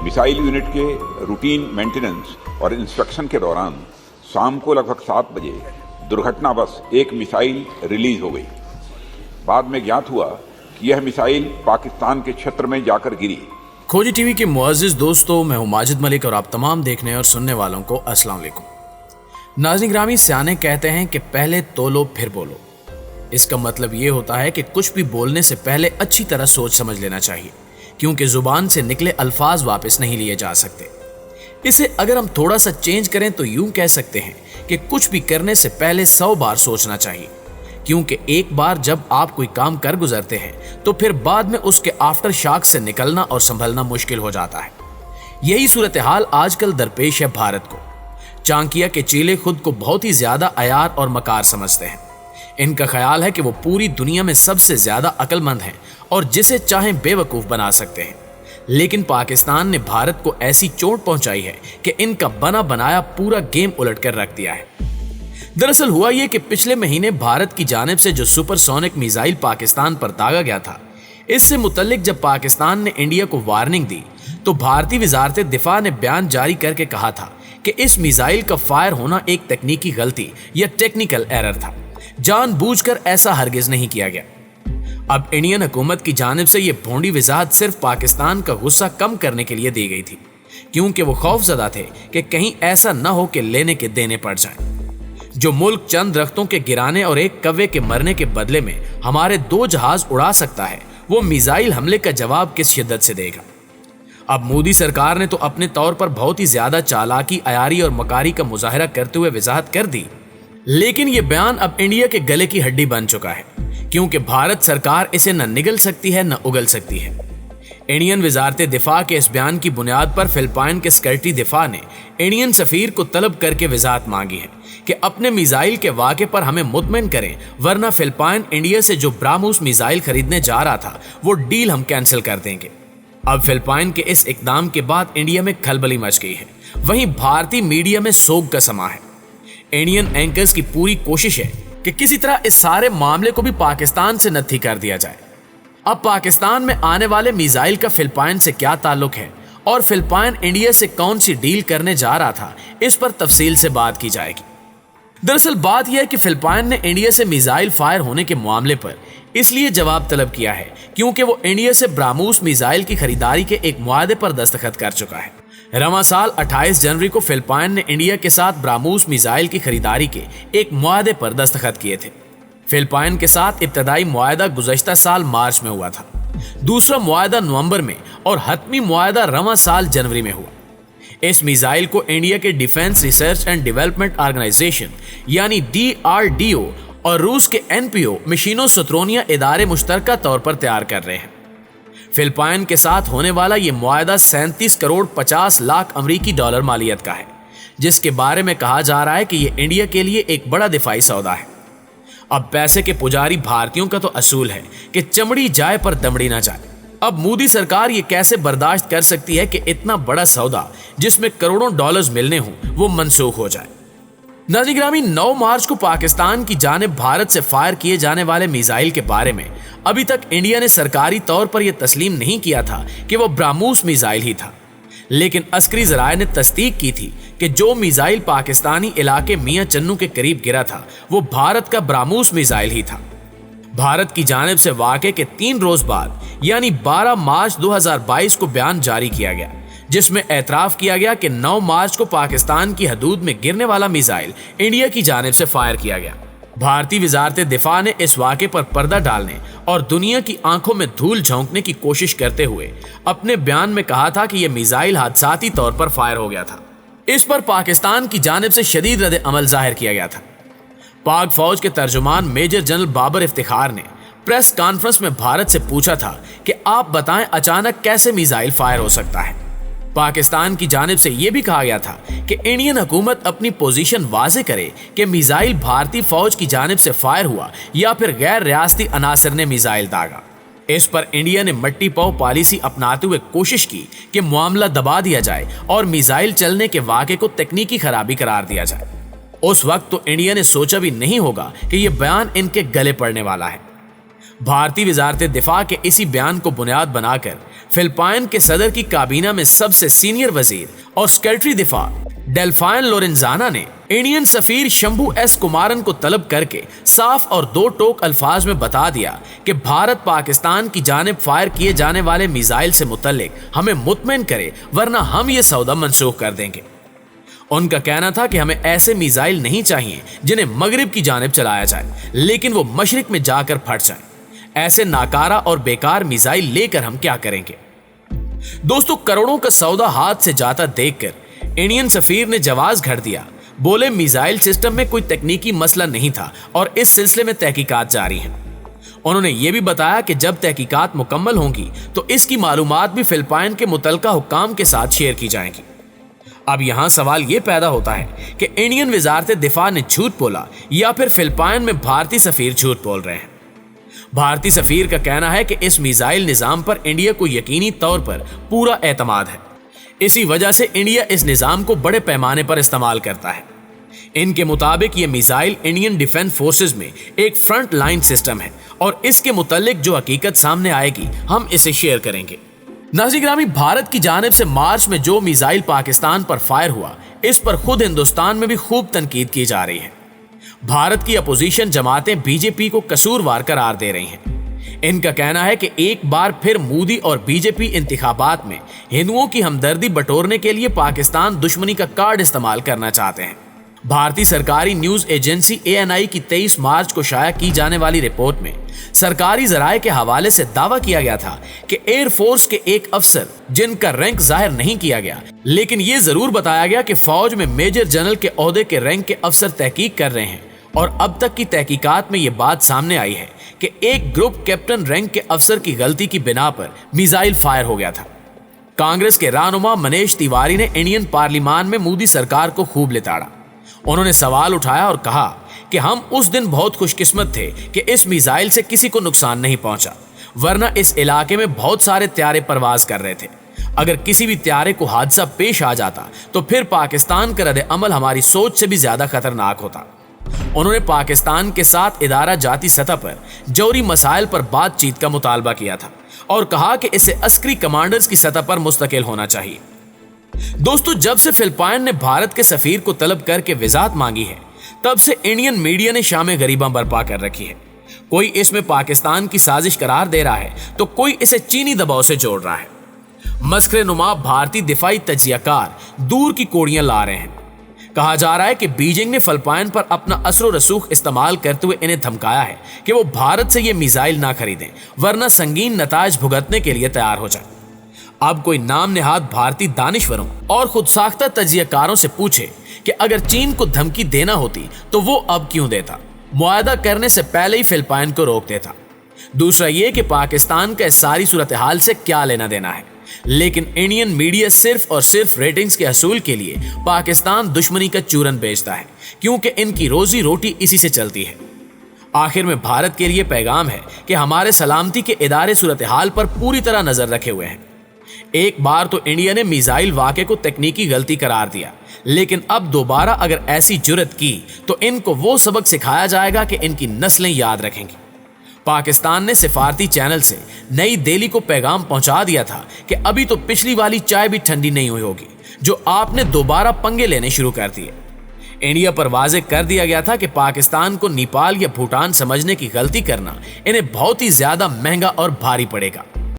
Missile unit के routine maintenance और inspection के दौरान शाम को लगभग 7 बजे दुर्घटनावश एक मिसाइल रिलीज हो गई। बाद में ज्ञात हुआ कि यह मिसाइल पाकिस्तान के क्षेत्र में जाकर गिरी। खोजी टीवी के मुअज़्ज़िज़ दोस्तों, मैं हूं माजिद मलिक और आप तमाम देखने और सुनने वालों को अस्सलाम वालेकुम। नाज़रीन ग्रामी, सियाने कहते हैं कि पहले तोलो फिर बोलो। इसका मतलब ये होता है कि कुछ भी बोलने से पहले अच्छी तरह सोच समझ लेना चाहिए, क्योंकि जुबान से निकले अल्फाज वापस नहीं लिए जा सकते। इसे अगर हम थोड़ा सा चेंज करें तो यूं कह सकते हैं कि कुछ भी करने से पहले 100 बार सोचना चाहिए, क्योंकि एक बार जब आप कोई काम कर गुजरते हैं तो फिर बाद में उसके आफ्टर शॉक से निकलना और संभलना मुश्किल हो जाता है। यही सूरत हाल आजकल दरपेश है भारत को। चाणक्य के चेले खुद को बहुत ही ज्यादा अयार और मकार समझते हैं। इनका ख्याल है कि वो पूरी दुनिया में सबसे ज्यादा अक्लमंद हैं और जिसे चाहें बेवकूफ बना सकते हैं। लेकिन पाकिस्तान ने भारत को ऐसी चोट पहुंचाई है कि इनका बना बनाया पूरा गेम उलट कर रख दिया है। दरअसल हुआ यह कि पिछले महीने भारत की जानिब से जो सुपरसोनिक मिसाइल पाकिस्तान पर दागा गया था, इससे मुतल्लिक जब पाकिस्तान ने इंडिया को वार्निंग दी तो भारतीय वजारत दिफा ने बयान जारी करके कहा था कि इस मिसाइल का फायर होना एक तकनीकी गलती या टेक्निकल एरर था, जानबूझकर ऐसा हरगिज नहीं किया गया। अब इंडियन हुकूमत की जानिब से यह भोंडी वजाहत सिर्फ पाकिस्तान का गुस्सा कम करने के लिए दी गई थी, क्योंकि वो खौफजदा थे कि कहीं ऐसा न हो कि लेने के देने पड़ जाए। जो मुल्क चंद दरख्तों के गिराने और एक कौवे के मरने के बदले में हमारे 2 जहाज उड़ा सकता है, वो मिसाइल हमले का जवाब किस शिद्दत से देगा। अब मोदी सरकार ने तो अपने तौर पर बहुत ही ज्यादा चालाकी, अयारी और मकारी का मुजाहरा करते हुए वजाहत कर दी, लेकिन यह बयान अब इंडिया के गले की हड्डी बन चुका है, क्योंकि भारत सरकार इसे न निगल सकती है न उगल सकती है। इंडियन वजारत दिफा के इस बयान की बुनियाद पर फिलिपाइन के सेक्रेटरी दिफा ने इंडियन सफीर को तलब करके वजाहत मांगी है कि अपने मिसाइल के वाक़े पर हमें मुतमईन करें, वरना फिलिपाइन इंडिया से जो ब्राह्मोस मिसाइल खरीदने जा रहा था वो डील हम कैंसिल कर देंगे। अब फिलिपाइन के इस इकदाम के बाद इंडिया में खलबली मच गई है। वहीं भारतीय मीडिया में सोग का समा है। इंडियन एंकर्स की पूरी कोशिश है कि किसी तरह इस सारे मामले को भी पाकिस्तान से नत्थी कर दिया जाए। अब पाकिस्तान में आने वाले मिसाइल का फिलिपाइन से क्या ताल्लुक है और फिलिपाइन इंडिया से कौन सी डील करने जा रहा था, इस पर तफसील से बात की जाएगी। दरअसल बात यह है कि फिलिपाइन ने इंडिया से मिसाइल फायर होने के मामले पर इसलिए जवाब तलब किया है क्योंकि वो इंडिया से ब्राह्मोस मिसाइल की खरीदारी के एक मुआहदे पर दस्तखत कर चुका है। रवां साल 28 जनवरी को फिलिपाइन ने इंडिया के साथ ब्राह्मोस मिसाइल की खरीदारी के एक मुआहदे पर दस्तखत किए थे। फिलिपाइन के साथ इब्तदाई मुआहदा गुज़श्ता साल मार्च में हुआ था, दूसरा मुआहदा नवंबर में और हतमी मुआहदा रवां साल जनवरी में हुआ। इस मिसाइल को इंडिया के defence research and development organisation यानी DRDO और रूस के NPO मिशीनो सत्रोनिया इदारे मुश्तरका तौर पर तैयार कर रहे हैं। फिलिपाइन के साथ होने वाला ये मुआहदा 37 करोड़ 50 लाख अमरीकी डॉलर मालियत का है, जिसके बारे में कहा जा रहा है कि ये इंडिया के लिए एक बड़ा दिफाई सौदा है। अब पैसे के पुजारी भारतीयों का तो असूल है कि चमड़ी जाए पर दमड़ी ना जाए। अब मोदी सरकार ये कैसे बर्दाश्त कर सकती है कि इतना बड़ा सौदा जिसमें करोड़ों डॉलर्स मिलने हों वो मनसूख हो जाए। नाज़रीन ग्रामी, 9 मार्च को पाकिस्तान की जानिब भारत से फायर किए जाने वाले मिसाइल के बारे में अभी तक इंडिया ने सरकारी तौर पर यह तस्लीम नहीं किया था कि वो ब्राह्मोस मिसाइल ही था, लेकिन अस्करी ज़राए ने तस्दीक की थी कि जो मिसाइल पाकिस्तानी इलाके मियां चन्नू के करीब गिरा था वो भारत का ब्राह्मोस मिसाइल ही था। भारत की जानिब से वाक़े के 3 रोज बाद यानी 12 मार्च 2022 को बयान जारी किया गया, जिसमें एतराफ़ किया गया कि 9 मार्च को पाकिस्तान की हदूद में गिरने वाला मिसाइल इंडिया की जानिब से फायर किया गया। भारतीय वजारत दिफा ने इस वाक़े पर पर्दा डालने और दुनिया की आंखों में धूल झोंकने की कोशिश करते हुए अपने बयान में कहा था कि यह मिसाइल हादसाती तौर पर फायर हो गया था। इस पर पाकिस्तान की जानिब से शदीद रद्द अमल जाहिर किया गया था। पाक फौज के तर्जुमान मेजर जनरल बाबर इफ्तिखार ने प्रेस कॉन्फ्रेंस में भारत से पूछा था कि आप बताएं अचानक कैसे मिसाइल फायर हो सकता है। पाकिस्तान की जानिब से यह भी कहा गया था कि इंडियन हुकूमत अपनी पोजीशन वाज़े करे कि मिसाइल भारतीय फौज की जानिब से फायर हुआ या फिर गैर रियासती अनासर ने मिसाइल दागा। इस पर इंडिया ने मट्टी पाव पॉलिसी अपनाते हुए कोशिश की कि मामला दबा दिया जाए और मिसाइल चलने के वाक़े को तकनीकी खराबी करार दिया जाए। उस वक्त तो इंडिया ने सोचा भी नहीं होगा कि यह बयान इनके गले पड़ने वाला है। भारतीय वजारत दिफा के इसी बयान को बुनियाद बनाकर फिलिपाइन के सदर की काबीना में सबसे सीनियर वजीर और सेक्रेटरी दिफा डेल्फाइन लोरेंजाना ने इंडियन सफीर शंभू एस कुमारन को तलब करके साफ और दो टोक अल्फाज में बता दिया कि भारत पाकिस्तान की जानिब फायर किए जाने वाले मिसाइल से मुतल्लिक हमें मुतमईन करे, वरना हम ये सौदा मंसूख कर देंगे। उनका कहना था कि हमें ऐसे मिसाइल नहीं चाहिए जिन्हें मगरिब की जानिब चलाया जाए लेकिन वो मशरिक में जाकर फट जाए। ऐसे नाकारा और बेकार मिसाइल लेकर हम क्या करेंगे। दोस्तों, करोड़ों का सौदा हाथ से जाता देखकर इंडियन सफीर ने जवाब घड़ दिया। बोले मिसाइल सिस्टम में कोई तकनीकी मसला नहीं था और इस सिलसिले में तहकीकात जारी हैं। उन्होंने ये भी बताया कि जब तहकीकात मुकम्मल होंगी तो इसकी मालूमात भी फिलिपाइन के मुतल्लिका हुक्काम के साथ शेयर की जाएंगी। अब यहां सवाल यह पैदा होता है कि इंडियन वजारत दिफा ने झूठ बोला या फिर फिलिपाइन में भारतीय सफीर झूठ बोल रहे हैं। भारतीय सफीर का कहना है कि इस मिसाइल निजाम पर इंडिया को यकीनी तौर पर पूरा एतमाद है, इसी वजह से इंडिया इस निजाम को बड़े पैमाने पर इस्तेमाल करता है। इनके मुताबिक ये मिसाइल इंडियन डिफेंस फोर्सेस में एक फ्रंट लाइन सिस्टम है और इसके मुतालिक जो हकीकत सामने आएगी हम इसे शेयर करेंगे। नाज़रीन ग्रामी, भारत की जानिब से मार्च में जो मिसाइल पाकिस्तान पर फायर हुआ, इस पर खुद हिंदुस्तान में भी खूब तनकीद की जा रही है। भारत की अपोजिशन जमातें बीजेपी को कसूरवार करार दे रही हैं। इनका कहना है कि एक बार फिर मोदी और बीजेपी इंतखाबात में हिंदुओं की हमदर्दी बटोरने के लिए पाकिस्तान दुश्मनी का कार्ड इस्तेमाल करना चाहते हैं। भारतीय सरकारी न्यूज एजेंसी ANI की 23 मार्च को शाया की जाने वाली रिपोर्ट में सरकारी जराये के हवाले से दावा किया गया था कि एयरफोर्स के एक अफसर, जिनका रैंक जाहिर नहीं किया गया, लेकिन ये जरूर बताया गया कि फौज में मेजर जनरल के ओहदे के रैंक के अफसर तहकीक कर रहे हैं और अब तक की तहकीकात में ये बात सामने आई है कि एक ग्रुप कैप्टन रैंक के अफसर की गलती की बिना पर मिसाइल फायर हो गया था। कांग्रेस के रहनुमा मनीष तिवारी ने इंडियन पार्लियामान में मोदी सरकार को खूब लिताड़ा। उन्होंने सवाल उठाया और कहा कि हम उस दिन बहुत खुशकिस्मत थे कि इस मिसाइल से किसी को नुकसान नहीं पहुंचा, वरना इस इलाके में बहुत सारे त्यारे परवाज कर रहे थे। अगर किसी भी त्यारे को हादसा पेश आ जाता तो फिर पाकिस्तान का रद्द अमल हमारी सोच से भी ज्यादा खतरनाक होता। उन्होंने पाकिस्तान के साथ इदारा जाती सतह पर जौहरी मसाइल पर बातचीत का मुतालबा किया था और कहा कि इसे अस्करी कमांडर्स की सतह पर मुस्तकिल होना चाहिए। दोस्तों, जब से फिलिपाइन ने भारत के सफीर को तलब करके वजाहत मांगी है, तब से इंडियन मीडिया ने शाम गरीबा बर्पा कर रखी है। कोई इसमें पाकिस्तान की साजिश करार दे रहा है तो कोई इसे चीनी दबाव से जोड़ रहा है। मस्खरे नुमा भारतीय दिफाई तजियाकार दूर की कोड़ियां ला रहे हैं। कहा जा रहा है कि बीजिंग ने फिलिपाइन पर अपना असर रसूख इस्तेमाल करते हुए इन्हें धमकाया है कि वो भारत से ये मिसाइल ना खरीदें, वरना संगीन नताज भुगतने के लिए तैयार हो जाए। अब कोई नाम नेहाद भारतीय दानिश्वरों और खुद साख्ता तजियाकारों से पूछे कि अगर चीन को धमकी देना होती तो वो अब क्यों देता, मुआहदा करने से पहले ही फिलिपाइन को रोक देता। दूसरा ये कि पाकिस्तान का इस सारी सूरत हाल से क्या लेना देना है, लेकिन इंडियन मीडिया सिर्फ और सिर्फ रेटिंग्स के हसूल के लिए पाकिस्तान दुश्मनी का चूरन बेचता है, क्योंकि इनकी रोजी रोटी इसी से चलती है। आखिर में भारत के लिए पैगाम है कि हमारे सलामती के इदारे सूरत हाल पर पूरी तरह नजर रखे हुए हैं। एक बार तो इंडिया ने मिसाइल वाक़े को तकनीकी गलती करार दिया, लेकिन अब दोबारा अगर ऐसी जुर्रत की तो इनको वो सबक सिखाया जाएगा कि इनकी नस्लें याद रखेंगी। पाकिस्तान ने सिफारती चैनल से नई दिल्ली को पैगाम पहुंचा दिया था कि अभी तो पिछली वाली चाय भी ठंडी नहीं हुई होगी जो आपने दोबारा पंगे लेने शुरू कर दिए। इंडिया पर वाज़ेह कर दिया गया था कि पाकिस्तान को नेपाल या भूटान समझने की गलती करना इन्हें बहुत ही ज्यादा महंगा और भारी पड़ेगा।